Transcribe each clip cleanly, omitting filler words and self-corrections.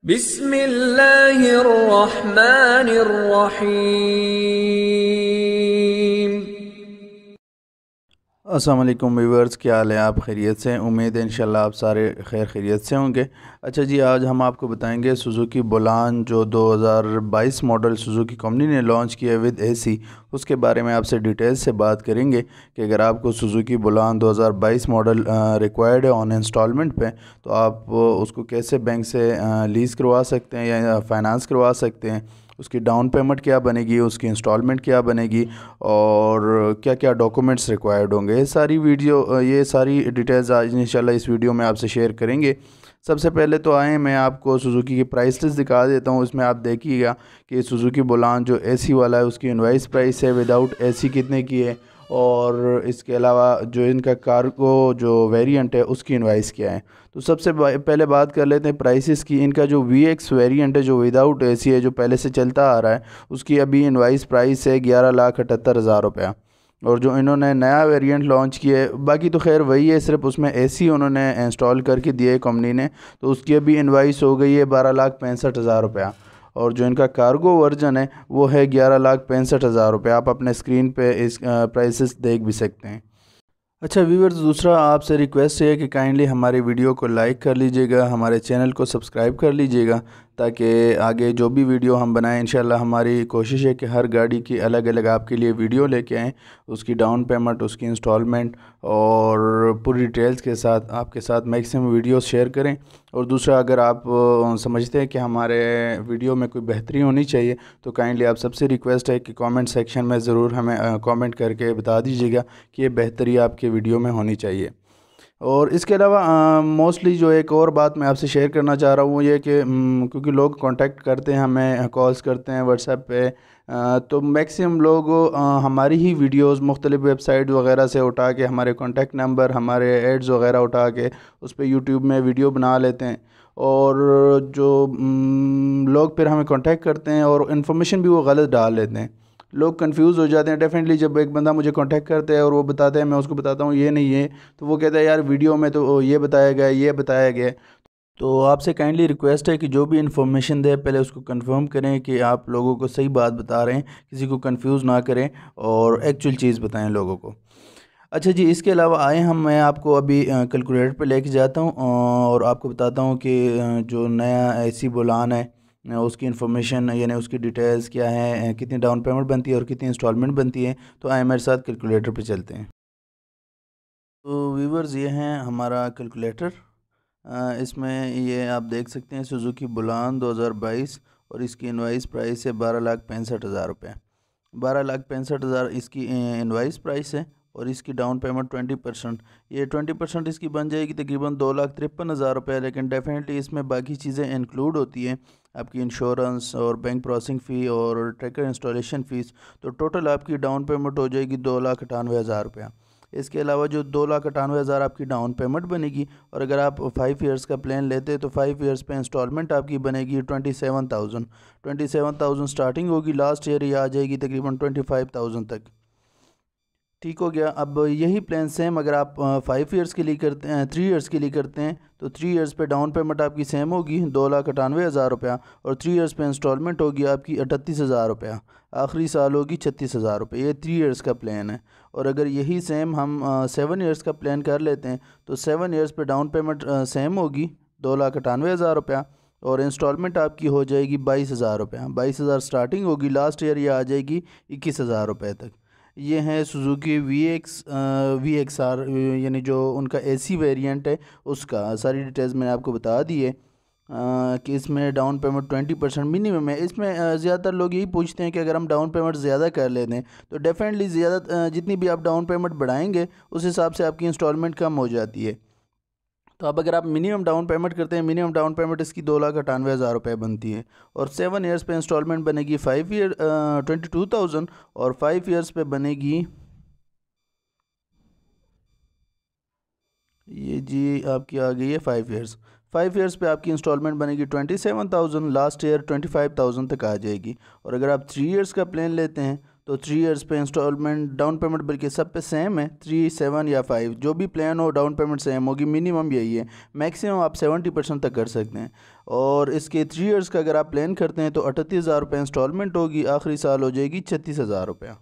बिस्मिल्लाहिर्रहमानिर्रहीम। अस्सलाम वालेकुम व्यूअर्स, क्या हाल है? आप खैरियत से हैं? उम्मीद है इंशाल्लाह आप सारे खैर खैरियत से होंगे। अच्छा जी, आज हम आपको बताएंगे सुज़ुकी बोलान जो 2022 मॉडल सुज़ुकी कंपनी ने लॉन्च किया विद एसी, उसके बारे में आपसे डिटेल से बात करेंगे कि अगर आपको सुज़ुकी बोलान 2022 मॉडल रिक्वायर्ड है ऑन इंस्टॉलमेंट पे, तो आप उसको कैसे बैंक से लीज़ करवा सकते हैं या फाइनेंस करवा सकते हैं, उसकी डाउन पेमेंट क्या बनेगी, उसकी इंस्टॉलमेंट क्या बनेगी और क्या क्या डॉक्यूमेंट्स रिक्वायर्ड होंगे। ये सारी डिटेल्स आज इंशाल्लाह इस वीडियो में आपसे शेयर करेंगे। सबसे पहले तो आए मैं आपको सुज़ुकी की प्राइस लिस्ट दिखा देता हूँ। इसमें आप देखिएगा कि सुज़ुकी बोलान जो एसी वाला है उसकी इनवाइस प्राइस है, विदाउट एसी कितने की है, और इसके अलावा जो इनका कार्गो जो वेरिएंट है उसकी इनवाइस क्या है। तो सबसे पहले बात कर लेते हैं प्राइसेस की। इनका जो VX वेरिएंट है जो विदाउट एसी है, जो पहले से चलता आ रहा है, उसकी अभी इनवाइस प्राइस है 11,78,000 रुपया। और जो इन्होंने नया वेरिएंट लॉन्च किया है, बाकी तो खैर वही है, सिर्फ उसमें एसी उन्होंने इंस्टॉल करके दिए है कंपनी ने, तो उसकी अभी इनवाइस हो गई है 12,65,000 रुपया। और जो इनका कार्गो वर्जन है वो है 11,65,000 रुपये। आप अपने स्क्रीन पे इस प्राइसेस देख भी सकते हैं। अच्छा व्यूअर्स, दूसरा आपसे रिक्वेस्ट है कि काइंडली हमारे वीडियो को लाइक कर लीजिएगा, हमारे चैनल को सब्सक्राइब कर लीजिएगा, ताकि आगे जो भी वीडियो हम बनाएं, इंशाल्लाह हमारी कोशिश है कि हर गाड़ी की अलग अलग आपके लिए वीडियो लेके आएँ, उसकी डाउन पेमेंट, उसकी इंस्टॉलमेंट और पूरी डिटेल्स के साथ आपके साथ मैक्सिमम वीडियोस शेयर करें। और दूसरा, अगर आप समझते हैं कि हमारे वीडियो में कोई बेहतरी होनी चाहिए, तो काइंडली आप सबसे रिक्वेस्ट है कि कमेंट सेक्शन में ज़रूर हमें कमेंट करके बता दीजिएगा कि ये बेहतरी आपके वीडियो में होनी चाहिए। और इसके अलावा मोस्टली जो एक और बात मैं आपसे शेयर करना चाह रहा हूँ, ये कि क्योंकि लोग कांटेक्ट करते हैं, हमें कॉल्स करते हैं व्हाट्सएप पे, तो मैक्सिमम लोग हमारी ही वीडियोस मुख्तलिफ़ वेबसाइट वगैरह से उठा के, हमारे कॉन्टेक्ट नंबर, हमारे एड्स वगैरह उठा के उस पर यूट्यूब में वीडियो बना लेते हैं। और जो लोग फिर हमें कांटेक्ट करते हैं और इन्फॉर्मेशन भी वो गलत डाल लेते हैं। लोग कंफ्यूज हो जाते हैं। डेफिनेटली जब एक बंदा मुझे कांटेक्ट करता है और वो बताता है, मैं उसको बताता हूँ ये नहीं है, तो वो कहता है यार वीडियो में तो ये बताया गया, ये बताया गया। तो आपसे काइंडली रिक्वेस्ट है कि जो भी इन्फॉर्मेशन दे पहले उसको कंफर्म करें कि आप लोगों को सही बात बता रहे हैं, किसी को कंफ्यूज ना करें और एक्चुअल चीज़ बताएं लोगों को। अच्छा जी, इसके अलावा आए हम, मैं आपको अभी कैलकुलेटर पे लेके जाता हूँ और आपको बताता हूँ कि जो नया एसी बोलान है उसकी इन्फॉर्मेशन यानी उसकी डिटेल्स क्या है, कितनी डाउन पेमेंट बनती है और कितनी इंस्टॉलमेंट बनती है। तो आए मेरे साथ कैलकुलेटर पे चलते हैं। तो व्यूवर्स, ये हैं हमारा कैलकुलेटर। इसमें ये आप देख सकते हैं सुजुकी बुलान 2022 और इसकी इनवाइस प्राइस है 12,65,000 रुपये। 12,65,000 इसकी इनवाइस प्राइस है और इसकी डाउन पेमेंट 20%। ये 20% इसकी बन जाएगी तकरीबन 2,53,000 रुपये। लेकिन डेफिनेटली इसमें बाकी चीज़ें इंक्लूड होती हैं, आपकी इंश्योरेंस और बैंक प्रोसेसिंग फ़ी और ट्रैकर इंस्टॉलेशन फ़ीस। तो टोटल आपकी डाउन पेमेंट हो जाएगी 2,98,000 रुपया। इसके अलावा जो 2,98,000 आपकी डाउन पेमेंट बनेगी, और अगर आप 5 ईयर्स का प्लान लेते हैं तो 5 ईयर्स पे इंस्टॉलमेंट आपकी बनेगी 27,000 स्टार्टिंग होगी, लास्ट ईयर ये आ जाएगी तकरीबन 25,000 तक। ठीक हो गया। अब यही प्लान सेम अगर आप 5 ईयर्स के लिए करते हैं, 3 ईयर्स के लिए करते हैं, तो 3 ईयर्स पे डाउन पेमेंट आपकी सेम होगी 2,98,000 रुपया, और 3 ईयर्स पे इंस्टॉलमेंट होगी आपकी 38,000 रुपया, आखिरी साल होगी 36,000 रुपये। ये 3 ईयर्स का प्लान है। और अगर यही सेम हम 7 ईयर्स का प्लान कर लेते हैं तो 7 ईयर्स पे डाउन पेमेंट सेम होगी 2,98,000 रुपया, और इंस्टॉलमेंट आपकी हो जाएगी 22,000 रुपया। 22,000 स्टार्टिंग होगी, लास्ट ईयर ये आ जाएगी 21,000 रुपये तक। ये है सुजुकी VXR, यानी जो उनका एसी वेरिएंट है उसका सारी डिटेल्स मैंने आपको बता दी है कि इसमें डाउन पेमेंट 20% मिनिमम है। इसमें ज़्यादातर लोग यही पूछते हैं कि अगर हम डाउन पेमेंट ज़्यादा कर लेते हैं तो डेफिनेटली ज़्यादा जितनी भी आप डाउन पेमेंट बढ़ाएंगे उस हिसाब से आपकी इंस्टॉलमेंट कम हो जाती है। तो अब अगर आप मिनिमम डाउन पेमेंट करते हैं, मिनिमम डाउन पेमेंट इसकी 2,98,000 रुपये बनती है, और 7 ईयर्स पे इंस्टॉलमेंट बनेगी 22,000, और 5 ईयर्स पे बनेगी, ये जी आपकी आ गई है 5 ईयर्स। 5 ईयर्स पे आपकी इंस्टॉलमेंट बनेगी 27,000, लास्ट ईयर 25,000 तक आ जाएगी। और अगर आप 3 ईयर्स का प्लान लेते हैं तो 3 ईयर्स पे इंस्टॉलमेंट डाउन पेमेंट बल्कि सब पे सेम है, 3, 7 या 5 जो भी प्लान हो डाउन पेमेंट सेम होगी, मिनिमम यही है, मैक्सिमम आप 70% तक कर सकते हैं। और इसके 3 ईयर्स का अगर आप प्लान करते हैं तो 38,000 रुपये इंस्टॉलमेंट होगी, आखिरी साल हो जाएगी 36,000 रुपये।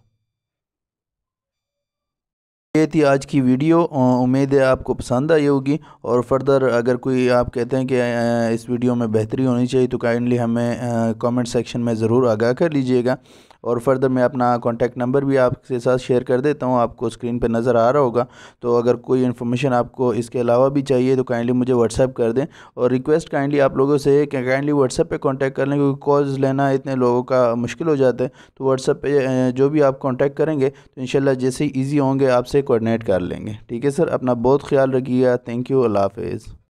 ये थी आज की वीडियो, उम्मीद है आपको पसंद आई होगी। और फर्दर अगर कोई आप कहते हैं कि इस वीडियो में बेहतरी होनी चाहिए तो काइंडली हमें कमेंट सेक्शन में ज़रूर आगाह कर लीजिएगा। और फर्दर मैं अपना कॉन्टैक्ट नंबर भी आपके साथ शेयर कर देता हूँ, आपको स्क्रीन पे नज़र आ रहा होगा। तो अगर कोई इन्फॉर्मेशन आपको इसके अलावा भी चाहिए तो काइंडली मुझे व्हाट्सएप कर दें। और रिक्वेस्ट काइंडली आप लोगों से है कि काइंडली व्हाट्सएप पे कांटेक्ट कर लें, क्योंकि कॉल्स लेना इतने लोगों का मुश्किल हो जाता है। तो व्हाट्सएप पे जो भी आप कांटेक्ट करेंगे तो इंशाल्लाह जैसे ही ईजी होंगे आपसे कोऑर्डिनेट कर लेंगे। ठीक है सर, अपना बहुत ख्याल रखिएगा। थैंक यू, अल्लाह हाफिज़।